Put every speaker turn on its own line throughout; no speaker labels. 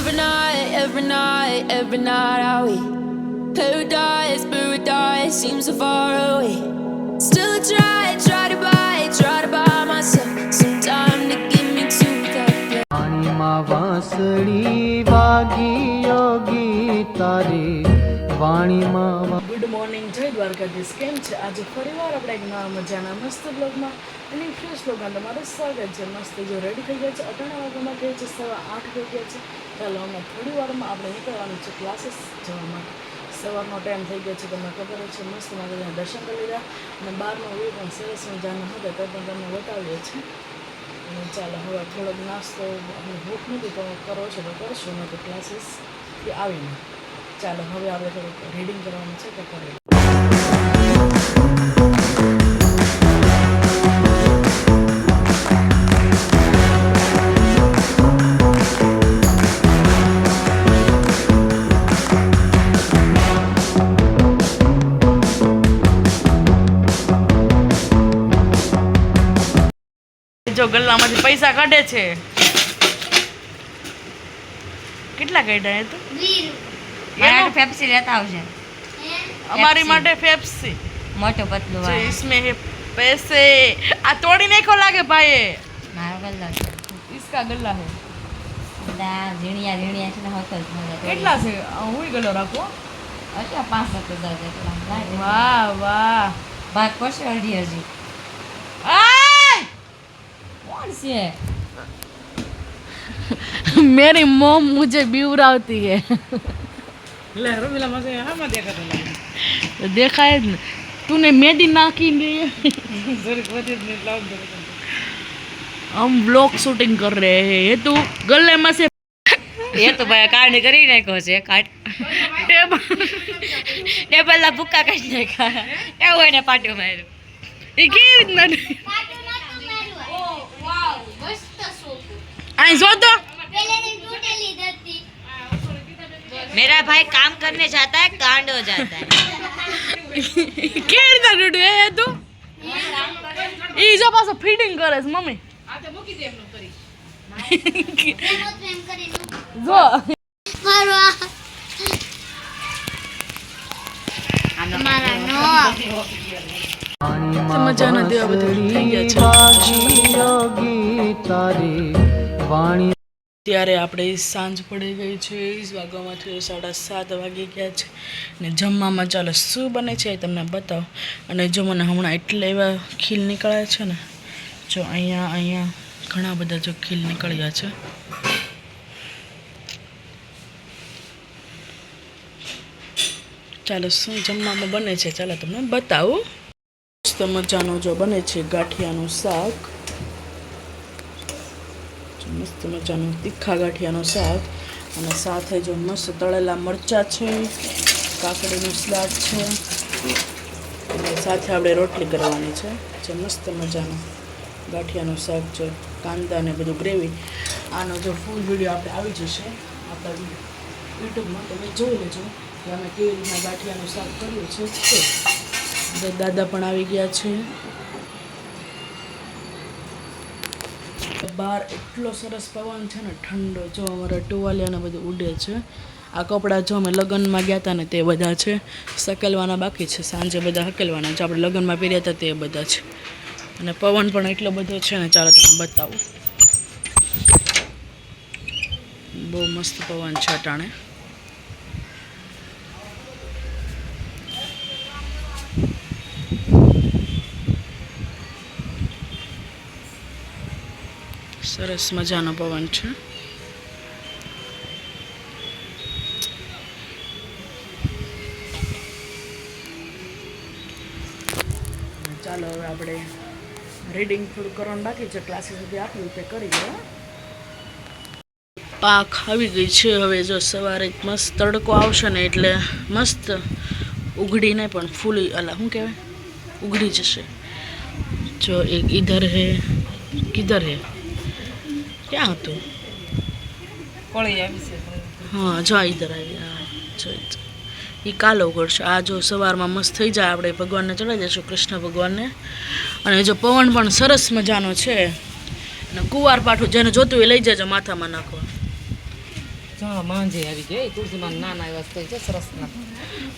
every night, every night I weep. Paradise seems so far away. Still I try to buy myself some time to get me to that place.
વાણીમાં વાંસળી વાગી યોગી તારે વાણીમાં.
Good morning, જય દ્વારકાધીશ. કેમ છે? આજે ફરીવાર આપણે એક નવા મજાના મસ્ત બ્લોગમાં અને ફ્રેશ બ્લોગમાં તમારું સ્વાગત છે. મસ્ત જો રેડી થઈ ગયા છે. 8 વાગ્યામાં થઈ છે, 8:30 થઈ ગયા છે. ચાલો હમણાં થોડી વારમાં આપણે નીકળવાનું છે ક્લાસીસ જવા માટે. સવારનો ટાઈમ થઈ ગયો છે, તમને ખબર જ છે. મસ્ત માતાજીના દર્શન કરી લીધા અને બહારનો વ્યૂ પણ સરસ મજાનો હતો તો પણ તમને બતાવીએ છીએ. અને ચાલો હવે થોડોક નાસ્તો અને ભૂખ નથી તો કરો છો તો કરશું, નહીં તો ક્લાસીસ એ આવીને. ચાલો હવે આપણે થોડુંક રીડિંગ કરવાનું છે તો કરીએ. જો ગલ્લામાંથી પૈસા કાઢે છે. કેટલા કાઢ્યા એ તો?
20 पेप्सी लेता आवशे.
અમારી માટે પેપ્સી
मोटो पतलू
जो
है.
इसमें है पैसे. આ તોડી નાખો લાગે ભાઈએ.
मारो गल्लो छे.
इसका गल्ला है.
दा झीणिया झीणिया छे ने होतो ज मजा.
કેટલા છે? હું ગલ્લો રાખો.
अच्छा 5,000 જેટલા.
વાહ વાહ.
ભાગ પડશે અડધી અડધી.
આય
કોણ છે?
मेरी मॉम मुझे बिवरावती है. ले रमीला मजे हां में देखा तो देखा है ना. तूने मेहंदी नाकी नहीं है. जरूर वजह नहीं लाओ दे. हम व्लॉग शूटिंग कर रहे हैं. ये तू गले में से
એ તો ભાઈ કાઢી કરી નાખ્યો છે. કાઢ ટેબલ લા ભૂકા કાઢી નાખ્યા. એવું એને પાટ્યો માર્યો.
એ કેવી રીતના અહીં જો તો
मेरा भाई काम करने जाता है, कांड हो जाता है.
કેવી રીતના ડૂડું એ તું ઈ જો પાછો ફીડિંગ કરે છે મમ્મી. આ તો મૂકી દે એમનું કરી જો મજાના દેવા બધા થઈ ગયા છે.
યોગી તારે વાણી.
ત્યારે આપણે સાંજ પડી ગઈ છે. વાગવામાં 7:30 વાગી ગયા છે ને જમવામાં ચાલો શું બને છે એ તમને બતાવો. અને જો મને હમણાં એટલા એવા ખીલ નીકળ્યા છે ને, જો અહીંયા ઘણા બધા જો ખીલ નીકળ્યા છે. ચાલો શું જમવામાં બને છે ચાલો તમને બતાવું. મસ્ત મજાનું જો બને છે ગાંઠિયાનું શાક. મસ્ત મજાનું તીખા ગાંઠિયાનું શાક અને સાથે જો મસ્ત તળેલા મરચાં છે, કાકડીનું સલાડ છે અને સાથે આપણે રોટલી કરવાની છે. જે મસ્ત મજાનું ગાંઠિયાનું શાક છે, કાંદા ને બધું ગ્રેવી. આનો જો ફૂલ વિડીયો આપણે આવી જશે આપણા યુટ્યુબમાં, તમે જોઈ લેજો કે અમે કેવી રીતના ગાંઠિયાનું શાક કર્યું છે. તે દાદા પણ આવી ગયા છે. બહાર એટલો સરસ પવન છે ને, ઠંડો. જો અમારા ટુવાલિયાને બધું ઉડે છે. આ કપડાં જો અમે લગ્નમાં ગયા હતા ને તે બધા છે. સકેલવાના બાકી છે, સાંજે બધા હકેલવાના છે. આપણે લગ્નમાં પહેર્યા હતા તે બધા છે. અને પવન પણ એટલો બધો છે ને, ચાલો તમે બતાવું. બહુ મસ્ત પવન છે અટાણે. સરસ મજાનો પવન છે. ચાલો હવે આપણે રીડિંગ થોડું કરવાનું બાકી છે. ક્લાસીસ સુધી આપ્યું તે કરી લો. પાક આવી ગઈ છે હવે. જો સવારે મસ્ત તડકો આવશે ને એટલે મસ્ત ઉઘડીને પણ ફૂલી અલા શું કહેવાય ઉઘડી જશે. જો એક ઇધર હે, કિધર હે, ક્યાં હતું?
કોળી આવી છે.
હા જો ઇધર આવી. હા જો એ કાલો ઉઘડશે. આ જો સવારમાં મસ્ત થઈ જાય આપણે ભગવાનને ચડાવી દઈશું, કૃષ્ણ ભગવાનને. અને જો પવન પણ સરસ મજાનો છે. અને કુવાર પાઠું જેને જોતું એ લઈ જજો માથામાં નાખવા.
હા માંજે આવી ગઈ તુલસીમાં નાના એવા સ્ટેજ છે સરસ ના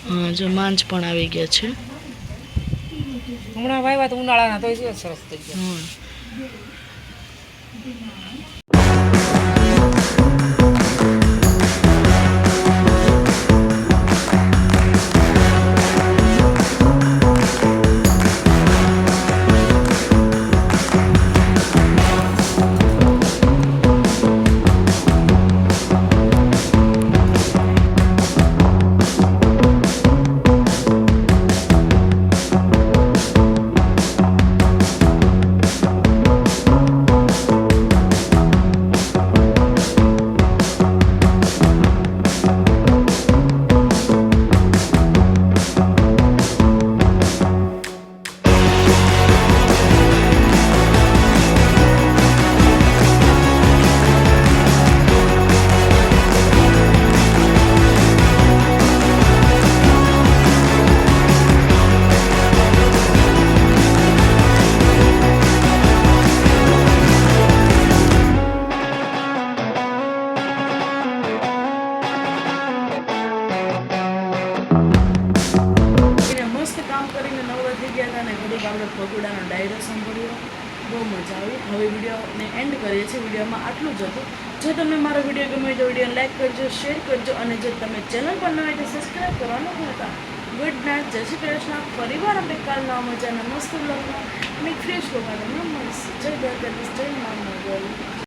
હા જો માંજ પણ આવી ગયા છે.
હમણાં વાવ્યા તો ઉનાળાના તો એ સરસ થઈ ગયા.
હા કામ કરીને નવરા થઈ ગયા હતા અને ઘડીક આપણે ફગુડાનો ડાયરો સાંભળ્યો. બહુ મજા આવી. હવે વિડીયોને એન્ડ કરીએ છીએ. વિડીયોમાં આટલું જ હતું. જો તમને મારો વિડીયો ગમે તો વિડીયો લાઈક કરજો, શેર કરજો અને જો તમે ચેનલ પર ન હોય તો સબસ્ક્રાઈબ કરવાનું ભૂલતા. ગુડ નાઇટ, જય શ્રી કૃષ્ણ. ફરીવાર આપણે કાલના મજાના મસ્ત બ્લોગમાં અને ફ્રેશ લોકોને મળીશું. જય દ્વારકાધીશ, જય મા મોગલ.